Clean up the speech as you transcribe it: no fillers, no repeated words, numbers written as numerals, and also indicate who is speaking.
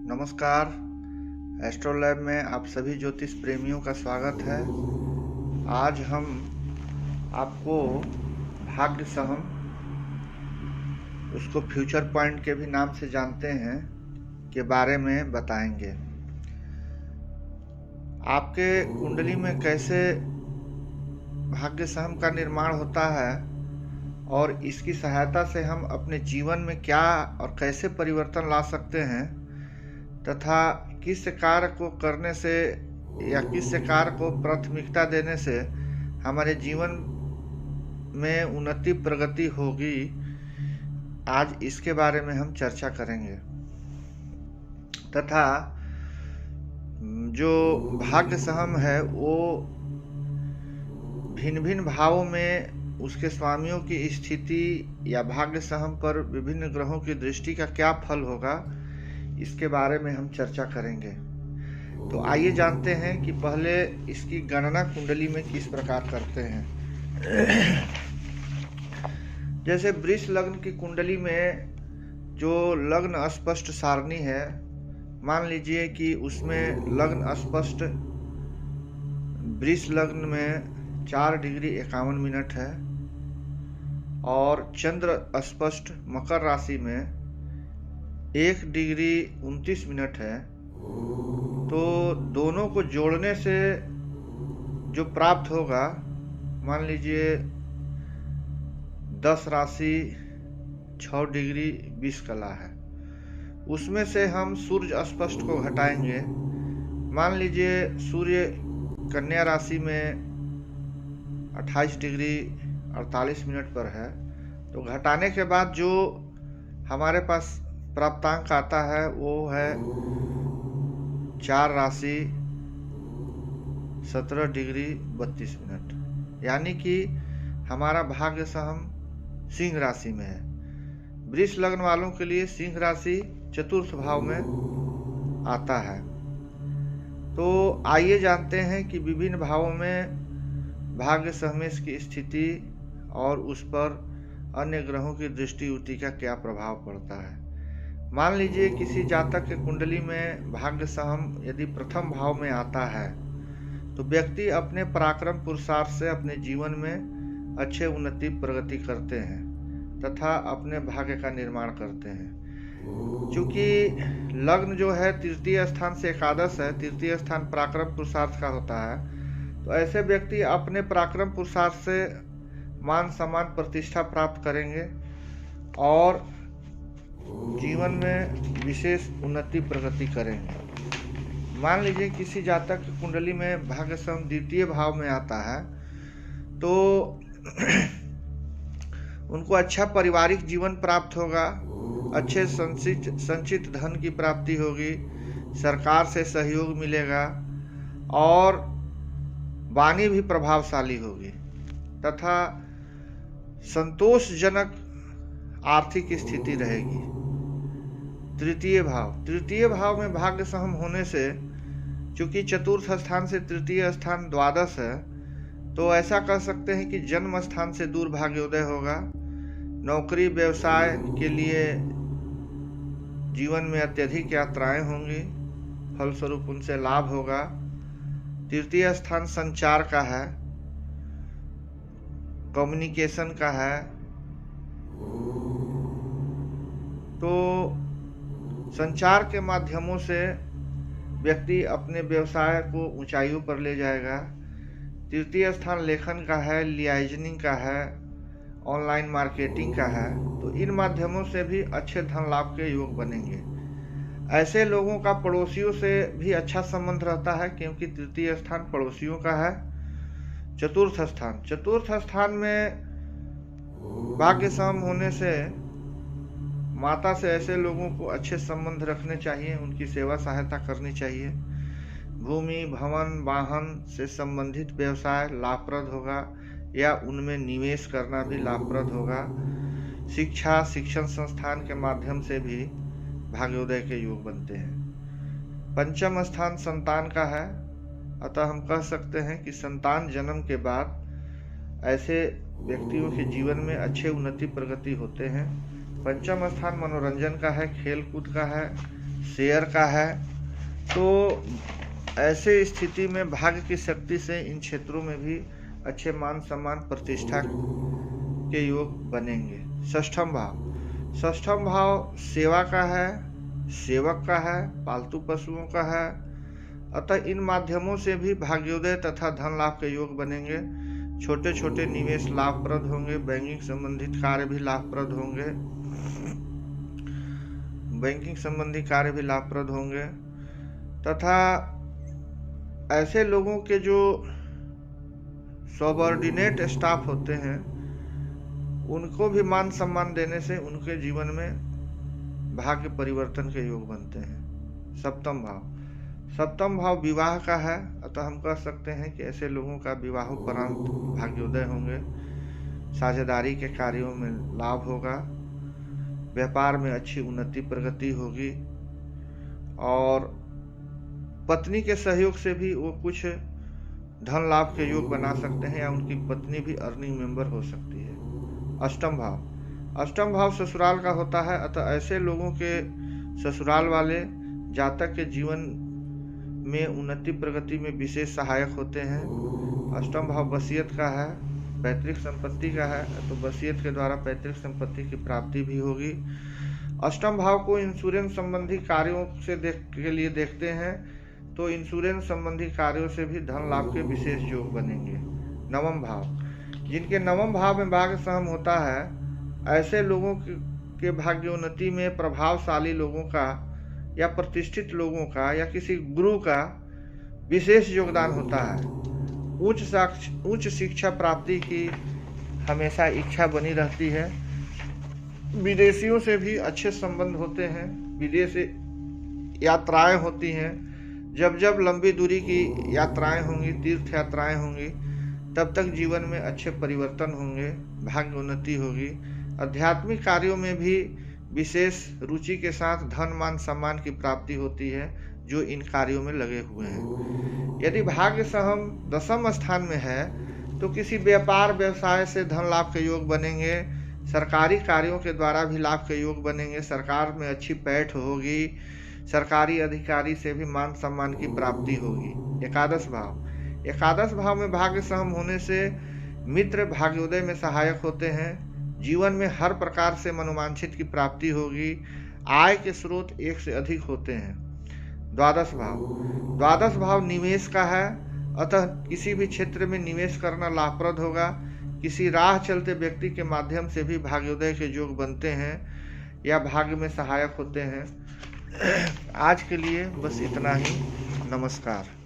Speaker 1: नमस्कार। एस्ट्रोलैब में आप सभी ज्योतिष प्रेमियों का स्वागत है। आज हम आपको भाग्य सहम, उसको फ्यूचर पॉइंट के भी नाम से जानते हैं, के बारे में बताएंगे। आपके कुंडली में कैसे भाग्य सहम का निर्माण होता है और इसकी सहायता से हम अपने जीवन में क्या और कैसे परिवर्तन ला सकते हैं, तथा किस कार्य को करने से या किस कार्य को प्राथमिकता देने से हमारे जीवन में उन्नति प्रगति होगी, आज इसके बारे में हम चर्चा करेंगे। तथा जो भाग्य सहम है वो भिन्न भिन्न भावों में उसके स्वामियों की स्थिति या भाग्य सहम पर विभिन्न ग्रहों की दृष्टि का क्या फल होगा, इसके बारे में हम चर्चा करेंगे। तो आइए जानते हैं कि पहले इसकी गणना कुंडली में किस प्रकार करते हैं। जैसे वृष लग्न की कुंडली में जो लग्न अस्पष्ट सारणी है, मान लीजिए कि उसमें लग्न अस्पष्ट वृष लग्न में 4 डिग्री 51 मिनट है और चंद्र अस्पष्ट मकर राशि में 1 डिग्री 29 मिनट है। तो दोनों को जोड़ने से जो प्राप्त होगा, मान लीजिए 10 राशि 6 डिग्री 20 कला है, उसमें से हम सूर्य अस्पष्ट को घटाएंगे। मान लीजिए सूर्य कन्या राशि में 28 डिग्री 48 मिनट पर है, तो घटाने के बाद जो हमारे पास प्राप्तांक आता है वो है 4 राशि 17 डिग्री 32 मिनट, यानी कि हमारा भाग्य सहम सिंह राशि में है। वृष लग्न वालों के लिए सिंह राशि चतुर्थ भाव में आता है। तो आइए जानते हैं कि विभिन्न भावों में भाग्य सहमेश की स्थिति और उस पर अन्य ग्रहों की दृष्टि युति का क्या प्रभाव पड़ता है। मान लीजिए किसी जातक के कुंडली में भाग्य सहम यदि प्रथम भाव में आता है, तो व्यक्ति अपने पराक्रम पुरुषार्थ से अपने जीवन में अच्छे उन्नति प्रगति करते हैं तथा अपने भाग्य का निर्माण करते हैं। क्योंकि लग्न जो है तृतीय स्थान से एकादश है, तृतीय स्थान पराक्रम पुरुषार्थ का होता है, तो ऐसे व्यक्ति अपने पराक्रम पुरुषार्थ से मान सम्मान प्रतिष्ठा प्राप्त करेंगे और जीवन में विशेष उन्नति प्रगति करेंगे। मान लीजिए किसी जातक की कुंडली में भाग्य सहम द्वितीय भाव में आता है, तो उनको अच्छा पारिवारिक जीवन प्राप्त होगा, अच्छे संचित धन की प्राप्ति होगी, सरकार से सहयोग मिलेगा और वाणी भी प्रभावशाली होगी तथा संतोषजनक आर्थिक स्थिति रहेगी। तृतीय भाव में भाग्य सहम होने से, चूंकि चतुर्थ स्थान से तृतीय स्थान द्वादश है, तो ऐसा कह सकते हैं कि जन्म स्थान से दूर भाग्योदय होगा। नौकरी व्यवसाय के लिए जीवन में अत्यधिक यात्राएं होंगी, फलस्वरूप उनसे लाभ होगा। तृतीय स्थान संचार का है, कम्युनिकेशन का है, तो संचार के माध्यमों से व्यक्ति अपने व्यवसाय को ऊंचाइयों पर ले जाएगा। तृतीय स्थान लेखन का है, लियाइजनिंग का है, ऑनलाइन मार्केटिंग का है, तो इन माध्यमों से भी अच्छे धन लाभ के योग बनेंगे। ऐसे लोगों का पड़ोसियों से भी अच्छा संबंध रहता है, क्योंकि तृतीय स्थान पड़ोसियों का है। चतुर्थ स्थान में भाग्य सहम होने से माता से ऐसे लोगों को अच्छे संबंध रखने चाहिए, उनकी सेवा सहायता करनी चाहिए। भूमि भवन वाहन से संबंधित व्यवसाय लाभप्रद होगा या उनमें निवेश करना भी लाभप्रद होगा। शिक्षण संस्थान के माध्यम से भी भाग्योदय के योग बनते हैं। पंचम स्थान संतान का है, अतः हम कह सकते हैं कि संतान जन्म के बाद ऐसे व्यक्तियों के जीवन में अच्छे उन्नति प्रगति होते हैं। पंचम स्थान मनोरंजन का है, खेल कूद का है, शेयर का है। तो ऐसे स्थिति में भाग्य की शक्ति से इन क्षेत्रों में भी अच्छे मान सम्मान प्रतिष्ठा के योग बनेंगे। षष्ठम भाव सेवा का है, सेवक का है, पालतू पशुओं का है। अतः इन माध्यमों से भी भाग्योदय तथा धन लाभ के योग बनेंगे। छोटे छोटे निवेश लाभप्रद होंगे। बैंकिंग संबंधित कार्य भी लाभप्रद होंगे। तथा ऐसे लोगों के जो सबऑर्डिनेट स्टाफ होते हैं उनको भी मान सम्मान देने से उनके जीवन में भाग्य परिवर्तन के योग बनते हैं। सप्तम भाव विवाह का है। अतः हम कह सकते हैं कि ऐसे लोगों का विवाहोपरांत भाग्योदय होंगे। साझेदारी के कार्यों में लाभ होगा। व्यापार में अच्छी उन्नति प्रगति होगी और पत्नी के सहयोग से भी वो कुछ धन लाभ के योग बना सकते हैं या उनकी पत्नी भी अर्निंग मेंबर हो सकती है। अष्टम भाव ससुराल का होता है। अतः ऐसे लोगों के ससुराल वाले जातक के जीवन में उन्नति प्रगति में विशेष सहायक होते हैं। अष्टम भाव वसीयत का है, पैतृक संपत्ति का है। तो वसीयत के द्वारा पैतृक संपत्ति की प्राप्ति भी होगी। अष्टम भाव को इंश्योरेंस संबंधी कार्यों के लिए देखते हैं तो इंश्योरेंस संबंधी कार्यों से भी धन लाभ के विशेष योग बनेंगे। नवम भाव, जिनके नवम भाव में भाग्य सहम होता है ऐसे लोगों के भाग्योन्नति में प्रभावशाली लोगों का या प्रतिष्ठित लोगों का या किसी गुरु का विशेष योगदान होता है। उच्च शिक्षा प्राप्ति की हमेशा इच्छा बनी रहती है। विदेशियों से भी अच्छे संबंध होते हैं। विदेश यात्राएं होती हैं। जब लंबी दूरी की यात्राएं होंगी, तीर्थ यात्राएं होंगी, तब तक जीवन में अच्छे परिवर्तन होंगे, भाग्य उन्नति होगी। आध्यात्मिक कार्यों में भी विशेष रुचि के साथ धन मान सम्मान की प्राप्ति होती है जो इन कार्यों में लगे हुए हैं। यदि भाग्य सहम दशम स्थान में है तो किसी व्यापार व्यवसाय से धन लाभ के योग बनेंगे। सरकारी कार्यों के द्वारा भी लाभ के योग बनेंगे। सरकार में अच्छी पैठ होगी। सरकारी अधिकारी से भी मान सम्मान की प्राप्ति होगी। एकादश भाव में भाग्य सहम होने से मित्र भाग्योदय में सहायक होते हैं। जीवन में हर प्रकार से मनोवांछित की प्राप्ति होगी। आय के स्रोत एक से अधिक होते हैं। द्वादश भाव निवेश का है। अतः किसी भी क्षेत्र में निवेश करना लाभप्रद होगा। किसी राह चलते व्यक्ति के माध्यम से भी भाग्योदय के योग बनते हैं या भाग्य में सहायक होते हैं। आज के लिए बस इतना ही। नमस्कार।